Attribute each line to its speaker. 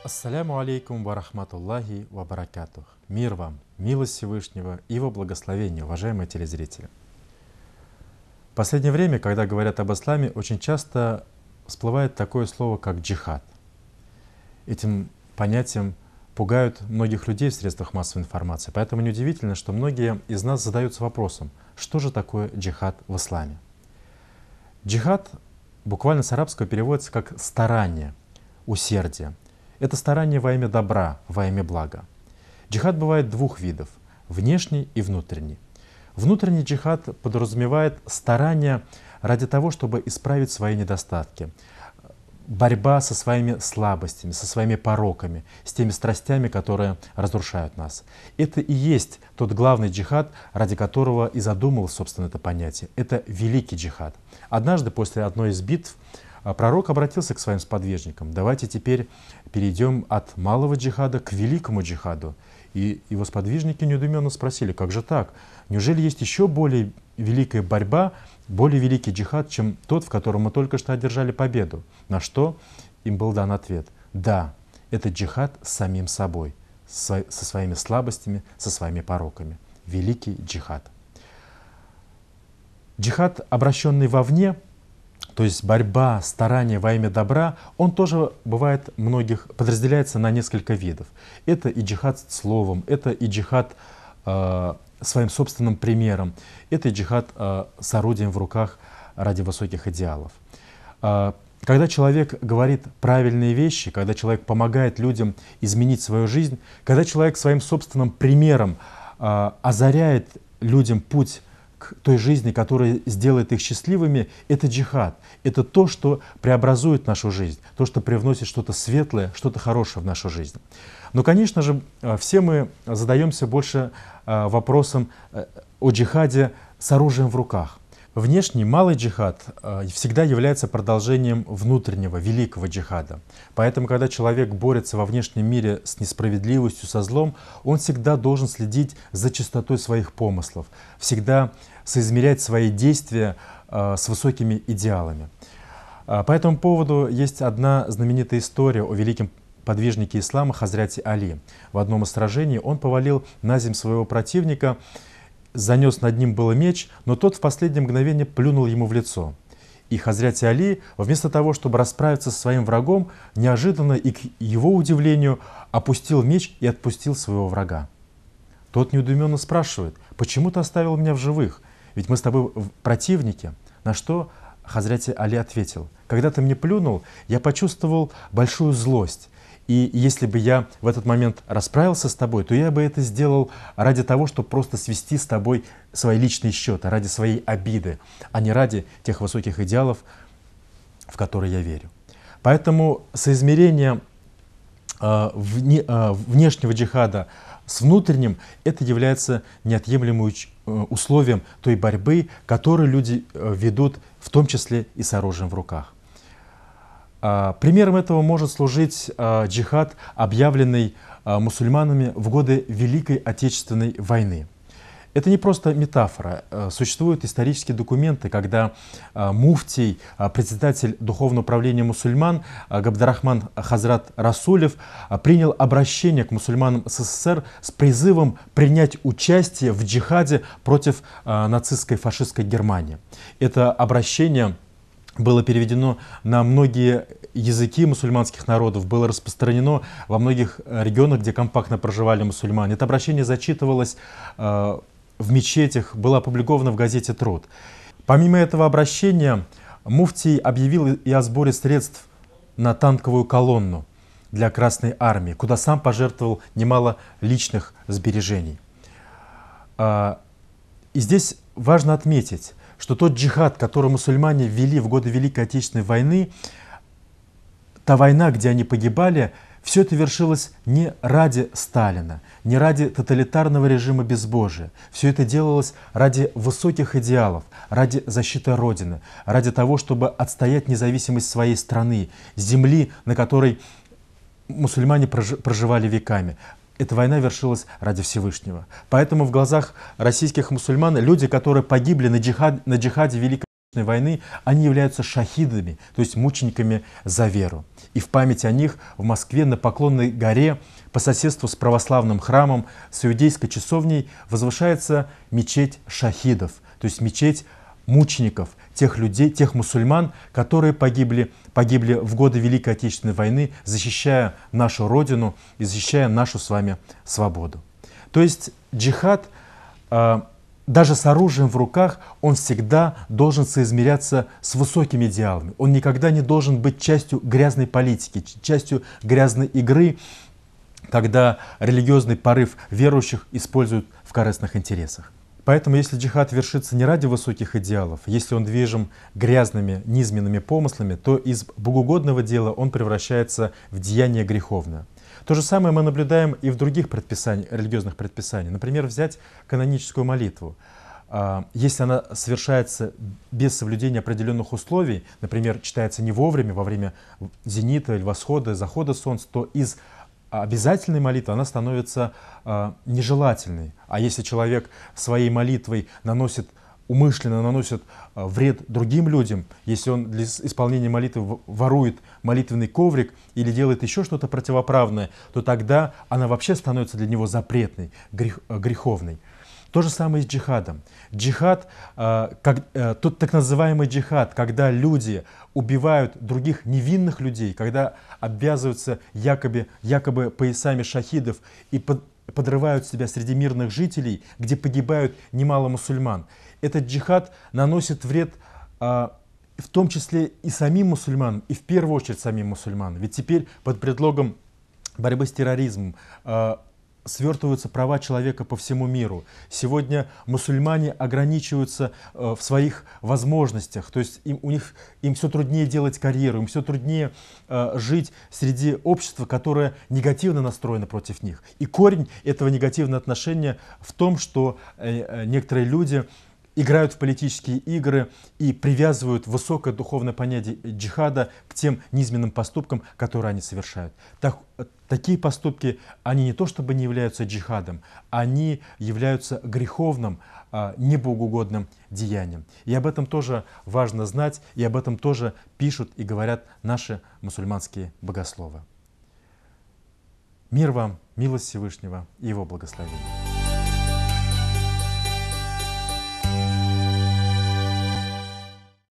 Speaker 1: Ассаляму алейкум ва рахматуллахи ва баракатух. Мир вам, милость Всевышнего и его благословение, уважаемые телезрители. В последнее время, когда говорят об исламе, очень часто всплывает такое слово, как джихад. Этим понятием пугают многих людей в средствах массовой информации. Поэтому неудивительно, что многие из нас задаются вопросом, что же такое джихад в исламе. Джихад буквально с арабского переводится как старание, усердие. Это старание во имя добра, во имя блага. Джихад бывает двух видов — внешний и внутренний. Внутренний джихад подразумевает старание ради того, чтобы исправить свои недостатки, борьба со своими слабостями, со своими пороками, с теми страстями, которые разрушают нас. Это и есть тот главный джихад, ради которого и задумалось, собственно, это понятие. Это великий джихад. Однажды после одной из битв пророк обратился к своим сподвижникам: давайте теперь перейдем от малого джихада к великому джихаду. И его сподвижники недоуменно спросили: как же так? Неужели есть еще более великая борьба, более великий джихад, чем тот, в котором мы только что одержали победу? На что им был дан ответ: да, это джихад с самим собой, со своими слабостями, со своими пороками. Великий джихад. Джихад, обращенный вовне, то есть борьба, старание во имя добра, он тоже бывает подразделяется на несколько видов. Это и джихад словом, это и джихад своим собственным примером, это и джихад с орудием в руках ради высоких идеалов. Когда человек говорит правильные вещи, когда человек помогает людям изменить свою жизнь, когда человек своим собственным примером озаряет людям путь к той жизни, которая сделает их счастливыми, это джихад. Это то, что преобразует нашу жизнь, то, что привносит что-то светлое, что-то хорошее в нашу жизнь. Но, конечно же, все мы задаемся больше вопросом о джихаде с оружием в руках. Внешний малый джихад всегда является продолжением внутреннего великого джихада. Поэтому, когда человек борется во внешнем мире с несправедливостью, со злом, он всегда должен следить за чистотой своих помыслов, всегда соизмерять свои действия с высокими идеалами. По этому поводу есть одна знаменитая история о великом подвижнике ислама Хазряте Али. В одном из сражений он повалил на землю своего противника, занес над ним было меч, но тот в последнее мгновение плюнул ему в лицо. И Хазряте Али, вместо того, чтобы расправиться со своим врагом, неожиданно и к его удивлению опустил меч и отпустил своего врага. Тот недоуменно спрашивает: почему ты оставил меня в живых? Ведь мы с тобой противники. На что Хазряте Али ответил: когда ты мне плюнул, я почувствовал большую злость. И если бы я в этот момент расправился с тобой, то я бы это сделал ради того, чтобы просто свести с тобой свои личные счеты, ради своей обиды, а не ради тех высоких идеалов, в которые я верю. Поэтому соизмерение внешнего джихада с внутренним — это является неотъемлемым условием той борьбы, которую люди ведут, в том числе и с оружием в руках. Примером этого может служить джихад, объявленный мусульманами в годы Великой Отечественной войны. Это не просто метафора. Существуют исторические документы, когда муфтий, председатель Духовного управления мусульман Габдарахман Хазрат Расулев принял обращение к мусульманам СССР с призывом принять участие в джихаде против нацистской фашистской Германии. Это обращение было переведено на многие языки мусульманских народов, было распространено во многих регионах, где компактно проживали мусульмане. Это обращение зачитывалось в мечетях, было опубликовано в газете «Труд». Помимо этого обращения, муфтий объявил и о сборе средств на танковую колонну для Красной Армии, куда сам пожертвовал немало личных сбережений. И здесь важно отметить, что тот джихад, который мусульмане вели в годы Великой Отечественной войны, та война, где они погибали, все это вершилось не ради Сталина, не ради тоталитарного режима безбожия. Все это делалось ради высоких идеалов, ради защиты Родины, ради того, чтобы отстоять независимость своей страны, земли, на которой мусульмане проживали веками. Эта война вершилась ради Всевышнего. Поэтому в глазах российских мусульман люди, которые погибли на джихаде Великой войны, они являются шахидами, то есть мучениками за веру. И в память о них в Москве на Поклонной горе по соседству с православным храмом, с иудейской часовней возвышается мечеть шахидов, то есть мечеть мучеников, тех людей, тех мусульман, которые погибли в годы Великой Отечественной войны, защищая нашу Родину и защищая нашу с вами свободу. То есть джихад, даже с оружием в руках, он всегда должен соизмеряться с высокими идеалами. Он никогда не должен быть частью грязной политики, частью грязной игры, когда религиозный порыв верующих используют в корыстных интересах. Поэтому, если джихад вершится не ради высоких идеалов, если он движим грязными, низменными помыслами, то из богоугодного дела он превращается в деяние греховное. То же самое мы наблюдаем и в других религиозных предписаниях. Например, взять каноническую молитву. Если она совершается без соблюдения определенных условий, например, читается не вовремя, во время зенита или восхода, захода солнца, то из обязательной молитвы она становится нежелательной. А если человек своей молитвой умышленно наносит вред другим людям, если он для исполнения молитвы ворует молитвенный коврик или делает еще что-то противоправное, то тогда она вообще становится для него запретной, греховной. То же самое и с джихадом. Джихад, тот так называемый джихад, когда люди убивают других невинных людей, когда обвязываются якобы поясами шахидов и подрывают себя среди мирных жителей, где погибают немало мусульман. Этот джихад наносит вред в том числе и самим мусульманам, и в первую очередь самим мусульманам. Ведь теперь под предлогом борьбы с терроризмом свертываются права человека по всему миру. Сегодня мусульмане ограничиваются в своих возможностях, то есть им все труднее делать карьеру, им все труднее жить среди общества, которое негативно настроено против них. И корень этого негативного отношения в том, что некоторые люди играют в политические игры и привязывают высокое духовное понятие джихада к тем низменным поступкам, которые они совершают. Такие поступки, они не то чтобы не являются джихадом, они являются греховным, небогоугодным деянием. И об этом тоже важно знать, и об этом тоже пишут и говорят наши мусульманские богословы. Мир вам, милость Всевышнего и Его благословения.